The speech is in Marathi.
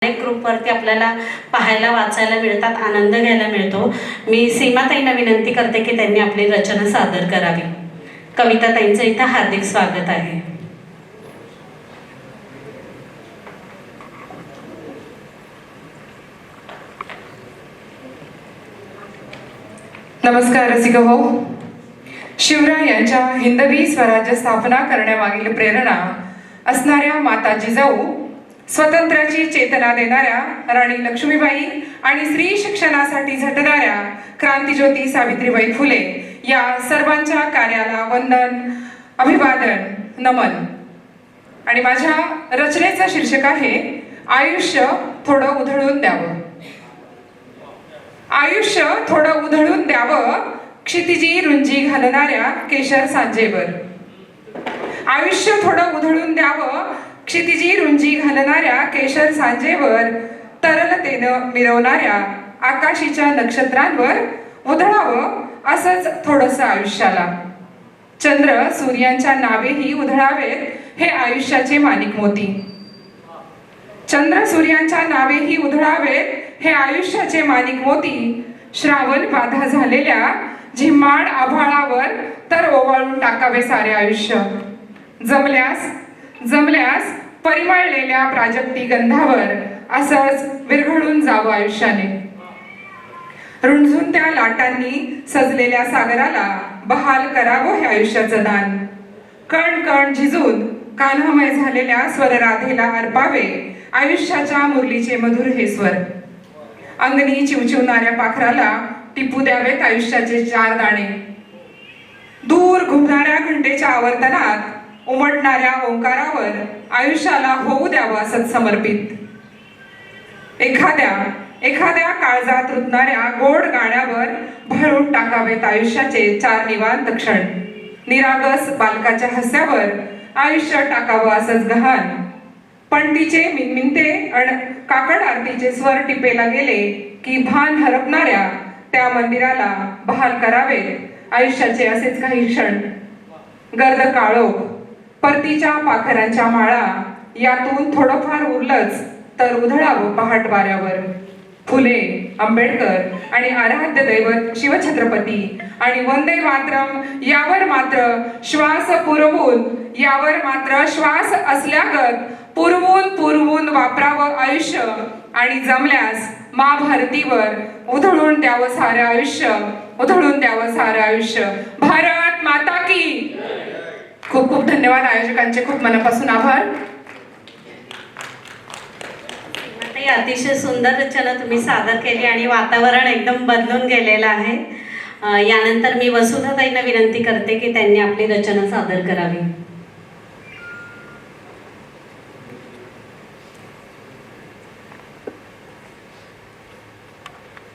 अनेक ग्रुपवरती आपल्याला पाहायला वाचायला मिळतात, आनंद घ्यायला मिळतो। मी सीमाताईंना विनंती करते की त्यांनी आपली रचना सादर करावी। कविताताईंचं इथं हार्दिक स्वागत आहे। नमस्कार रसिक हो। शिवराय यांच्या हिंदवी स्वराज्य स्थापना करण्यामागील प्रेरणा असणाऱ्या माता जिजाऊ, स्वातंत्र्याची चेतना देणाऱ्या राणी लक्ष्मीबाई आणि स्त्री शिक्षणासाठी झटणाऱ्या क्रांतिज्योती सावित्रीबाई फुले या सर्वांच्या कार्याला वंदन, अभिवादन, नमन। आणि माझ्या रचनेचं शीर्षक आहे आयुष्य थोडं उधळून द्यावं। आयुष्य थोडं उधळून द्यावं, क्षितिजी रुंजी घालणाऱ्या केशर सांजेवर। आयुष्य थोडं उधळून द्यावं, क्षितिजी रुंजी घालणाऱ्या केशर सांजेवर, तरलतेनं मिरवणाऱ्या आकाशीच्या नक्षत्रांवर उधळावं असंच थोडंसं आयुष्याला। चंद्र सूर्यांच्या नावेही उधळावेत हे आयुष्याचे माणिक मोती। चंद्र सूर्यांच्या नावेही उधळावेत हे आयुष्याचे माणिक मोती। श्रावण बाधा झालेल्या झिम्माड आभाळावर तर ओवाळून टाकावे सारे आयुष्य। जमल्यास परिमळलेल्या प्राजक्ती गंधावर असंच विरघळून जावं आयुष्याने। रुंझून त्या लाटांनी सजलेल्या सागराला बहाल करावं हे आयुष्याचं दान। कण कण झिजून कान्हामय झालेल्या स्वरराधेला अर्पावे आयुष्याच्या मुरलीचे मधुर हे स्वर। अंगणी चिवचिवणाऱ्या पाखराला टिपू द्यावेत आयुष्याचे 4 दाणे। दूर घुमणाऱ्या घंटेच्या आवर्तनात उमटणाऱ्या ओंकारावर आयुष्याला होऊ द्यावं असंच समर्पित। एखाद्या काळजात रुतणाऱ्या गोड गाण्यावर भरून टाकावेत आयुष्याचे 4 निवांत क्षण। निरागस बालकाच्या हास्यावर आयुष्य टाकावं असंच गहाण। पणतीचे मिनमिनते काकड आरतीचे स्वर टिपेला गेले की भान हरपणाऱ्या त्या मंदिराला बहाल करावे आयुष्याचे असेच काही क्षण। गर्द काळोख, परतीच्या पाखरांच्या माळा, यातून थोडंफार उरलंच तर उधळावं पहाट वाऱ्यावर। फुले, आंबेडकर आणि आराध्य दैवत शिवछत्रपती आणि वंदे मातरम यावर मात्र श्वास असल्यागत पुरवून वापरावं आयुष्य। आणि जमल्यास मा भारतीवर उधळून द्यावं सारं आयुष्य। भारत माता की। खूप खूप धन्यवाद। आयोजकांचे खूप मनापासून आभार। अतिशय सुंदर रचना तुम्ही सादर केली आणि वातावरण एकदम बदलून गेलेलं आहे। यानंतर मी वसुधाताईंना विनंती करते की त्यांनी आपली रचना सादर करावी।